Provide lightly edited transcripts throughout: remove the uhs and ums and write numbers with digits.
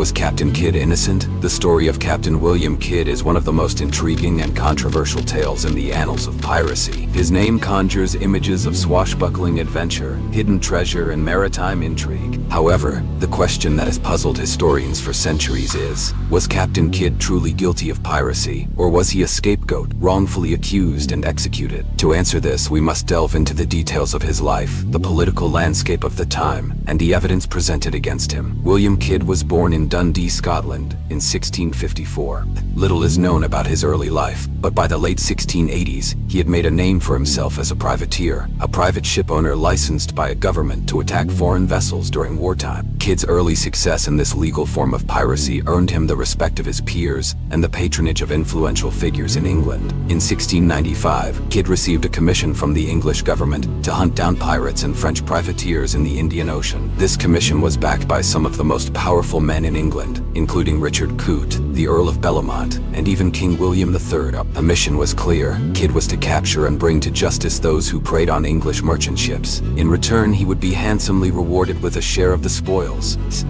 Was Captain Kidd innocent? The story of Captain William Kidd is one of the most intriguing and controversial tales in the annals of piracy. His name conjures images of swashbuckling adventure, hidden treasure, and maritime intrigue. However, the question that has puzzled historians for centuries is, was Captain Kidd truly guilty of piracy, or was he a scapegoat, wrongfully accused and executed? To answer this, we must delve into the details of his life, the political landscape of the time, and the evidence presented against him. William Kidd was born in Dundee, Scotland, in 1654. Little is known about his early life, but by the late 1680s, he had made a name for himself as a privateer, a private ship owner licensed by a government to attack foreign vessels during wartime. Kidd's early success in this legal form of piracy earned him the respect of his peers and the patronage of influential figures in England. In 1695, Kidd received a commission from the English government to hunt down pirates and French privateers in the Indian Ocean. This commission was backed by some of the most powerful men in England, including Richard Coote, the Earl of Bellamont, and even King William III. The mission was clear. Kidd was to capture and bring to justice those who preyed on English merchant ships. In return, he would be handsomely rewarded with a share of the spoils.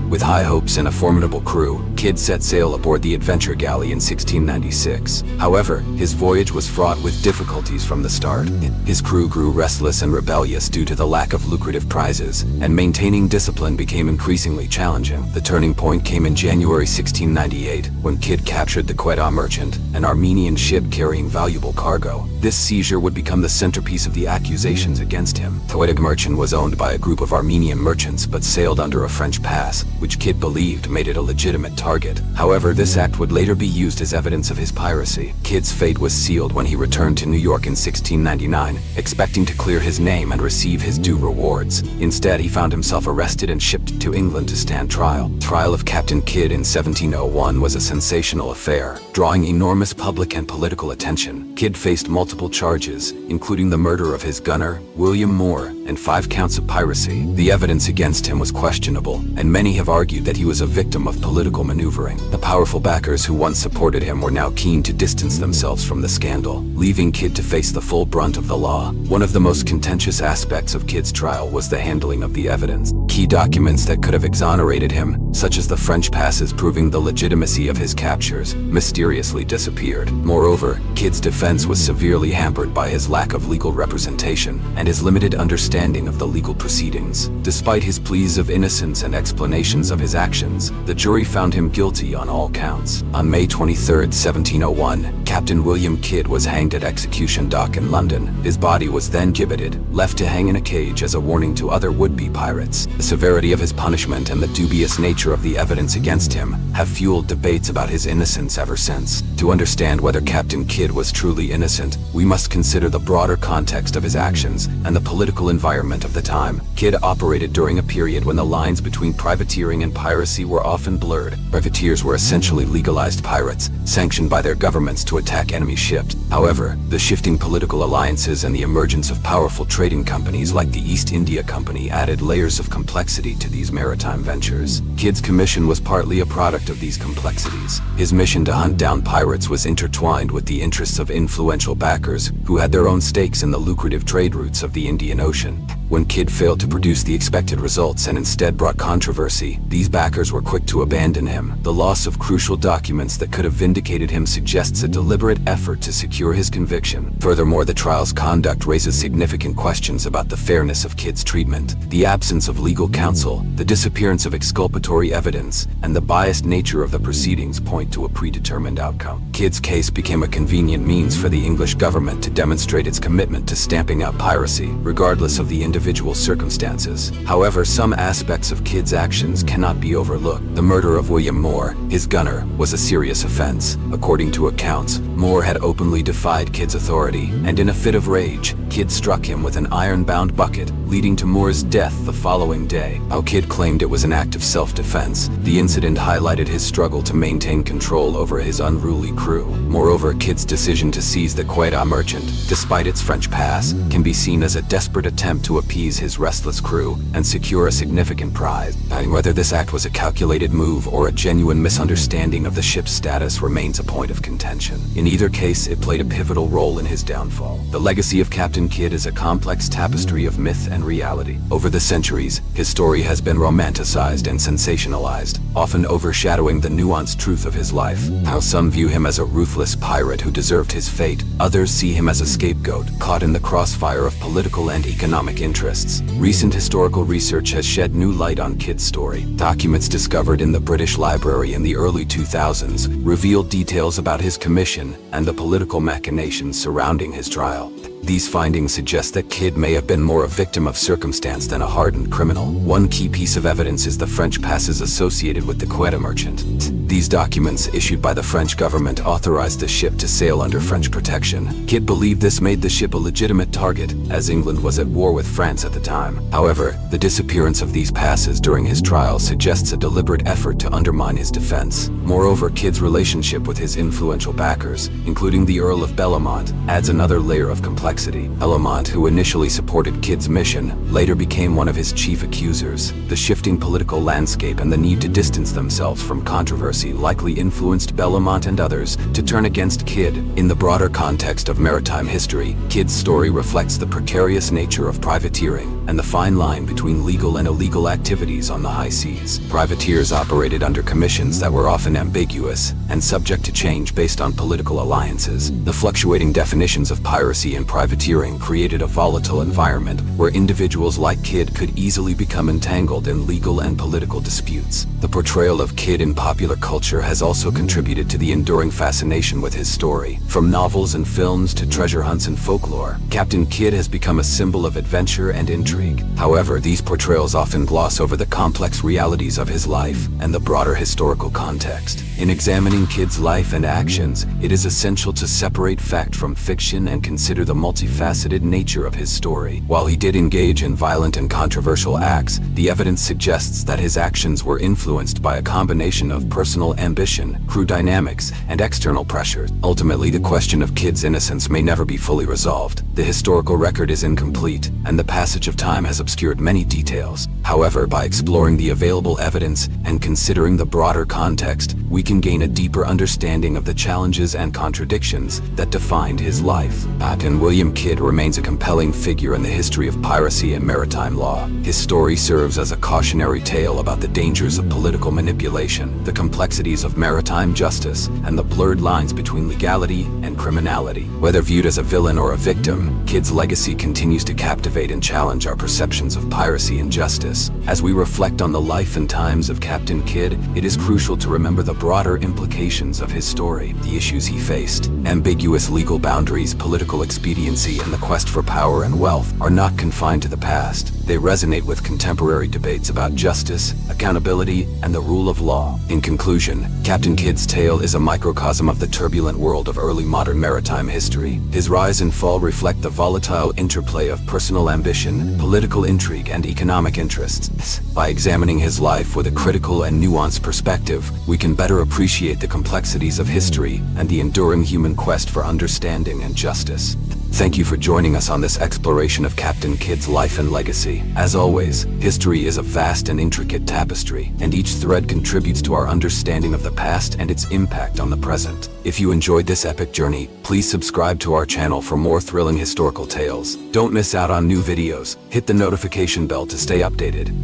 With high hopes and a formidable crew, Kidd set sail aboard the Adventure Galley in 1696. However, his voyage was fraught with difficulties from the start. His crew grew restless and rebellious due to the lack of lucrative prizes, and maintaining discipline became increasingly challenging. The turning point came in January 1698, when Kidd captured the Quedagh merchant, an Armenian ship carrying valuable cargo. This seizure would become the centerpiece of the accusations against him. The Quedagh merchant was owned by a group of Armenian merchants but sailed under a French pass, which Kidd believed made it a legitimate target. However, this act would later be used as evidence of his piracy. Kidd's fate was sealed when he returned to New York in 1699, expecting to clear his name and receive his due rewards. Instead, he found himself arrested and shipped to England to stand trial. Trial of Captain Kidd in 1701 was a sensational affair, drawing enormous public and political attention. Kidd faced multiple charges, including the murder of his gunner, William Moore, and 5 counts of piracy. The evidence against him was questionable, and many have argued that he was a victim of political maneuvering. The powerful backers who once supported him were now keen to distance themselves from the scandal, leaving Kidd to face the full brunt of the law. One of the most contentious aspects of Kidd's trial was the handling of the evidence. Key documents that could have exonerated him, such as the French passes proving the legitimacy of his captures, mysteriously disappeared. Moreover, Kidd's defense was severely hampered by his lack of legal representation and his limited understanding of the legal proceedings. Despite his pleas of innocence and explanations of his actions, the jury found him guilty on all counts. On May 23, 1701, Captain William Kidd was hanged at Execution Dock in London. His body was then gibbeted, left to hang in a cage as a warning to other would-be pirates. The severity of his punishment and the dubious nature of the evidence against him have fueled debates about his innocence ever since. To understand whether Captain Kidd was truly innocent, we must consider the broader context of his actions and the political environment of the time. Kidd operated during a period when the lines between privateering and piracy were often blurred. Privateers were essentially legalized pirates, sanctioned by their governments to attack enemy ships. However, the shifting political alliances and the emergence of powerful trading companies like the East India Company added layers of complexity to these maritime ventures. Kidd's commission was partly a product of these complexities. His mission to hunt down pirates was intertwined with the interests of influential backers who had their own stakes in the lucrative trade routes of the Indian Ocean. When Kidd failed to produce the expected results and instead brought controversy, these backers were quick to abandon him. The loss of crucial documents that could have vindicated him suggests a deliberate effort to secure his conviction. Furthermore, the trial's conduct raises significant questions about the fairness of Kidd's treatment. The absence of legal counsel, the disappearance of exculpatory evidence, and the biased nature of the proceedings point to a predetermined outcome. Kidd's case became a convenient means for the English government to demonstrate its commitment to stamping out piracy, regardless of the individual circumstances. However, some aspects of Kidd's actions cannot be overlooked. The murder of William Moore, his gunner, was a serious offense. According to accounts, Moore had openly defied Kidd's authority, and in a fit of rage, Kidd struck him with an iron-bound bucket, leading to Moore's death the following day. While Kidd claimed it was an act of self-defense, the incident highlighted his struggle to maintain control over his unruly crew. Moreover, Kidd's decision to seize the Quedagh merchant, despite its French pass, can be seen as a desperate attempt to appease his restless crew and secure a significant prize. And whether this act was a calculated move or a genuine misunderstanding of the ship's status remains a point of contention. In either case, it played a pivotal role in his downfall. The legacy of Captain Kidd is a complex tapestry of myth and reality. Over the centuries, his story has been romanticized and sensationalized, often overshadowing the nuanced truth of his life. How some view him as a ruthless pirate who deserved his fate, others see him as a scapegoat, caught in the crossfire of political and economic interests. Recent historical research has shed new light on Kidd's story. Documents discovered in the British Library in the early 2000s revealed details about his commission and the political machinations surrounding his trial. These findings suggest that Kidd may have been more a victim of circumstance than a hardened criminal. One key piece of evidence is the French passes associated with the Quedagh merchant. These documents, issued by the French government, authorized the ship to sail under French protection. Kidd believed this made the ship a legitimate target, as England was at war with France at the time. However, the disappearance of these passes during his trial suggests a deliberate effort to undermine his defense. Moreover, Kidd's relationship with his influential backers, including the Earl of Bellamont, adds another layer of complexity. Bellamont, who initially supported Kidd's mission, later became one of his chief accusers. The shifting political landscape and the need to distance themselves from controversy likely influenced Bellamont and others to turn against Kidd. In the broader context of maritime history, Kidd's story reflects the precarious nature of privateering and the fine line between legal and illegal activities on the high seas. Privateers operated under commissions that were often ambiguous and subject to change based on political alliances. The fluctuating definitions of piracy and privateering created a volatile environment where individuals like Kidd could easily become entangled in legal and political disputes. The portrayal of Kidd in popular culture has also contributed to the enduring fascination with his story. From novels and films to treasure hunts and folklore, Captain Kidd has become a symbol of adventure and intrigue. However, these portrayals often gloss over the complex realities of his life and the broader historical context. In examining Kidd's life and actions, it is essential to separate fact from fiction and consider the multifaceted nature of his story. While he did engage in violent and controversial acts, the evidence suggests that his actions were influenced by a combination of personal ambition, crew dynamics, and external pressures. Ultimately, the question of Kidd's innocence may never be fully resolved. The historical record is incomplete, and the passage of time has obscured many details. However, by exploring the available evidence and considering the broader context, we can gain a deeper understanding of the challenges and contradictions that defined his life. Captain William Kidd remains a compelling figure in the history of piracy and maritime law. His story serves as a cautionary tale about the dangers of political manipulation, the complexities of maritime justice, and the blurred lines between legality and criminality. Whether viewed as a villain or a victim, Kidd's legacy continues to captivate and challenge our perceptions of piracy and justice. As we reflect on the life and times of Captain Kidd, it is crucial to remember the broader implications of his story, the issues he faced. Ambiguous legal boundaries, political expediency, and the quest for power and wealth are not confined to the past. They resonate with contemporary debates about justice, accountability, and the rule of law. In conclusion, Captain Kidd's tale is a microcosm of the turbulent world of early modern maritime history. His rise and fall reflect the volatile interplay of personal ambition, political intrigue, and economic interests. By examining his life with a critical and nuanced perspective, we can better appreciate the complexities of history and the enduring human quest for understanding and justice. Thank you for joining us on this exploration of Captain Kidd's life and legacy. As always, history is a vast and intricate tapestry, and each thread contributes to our understanding of the past and its impact on the present. If you enjoyed this epic journey, please subscribe to our channel for more thrilling historical tales. Don't miss out on new videos. Hit the notification bell to stay updated.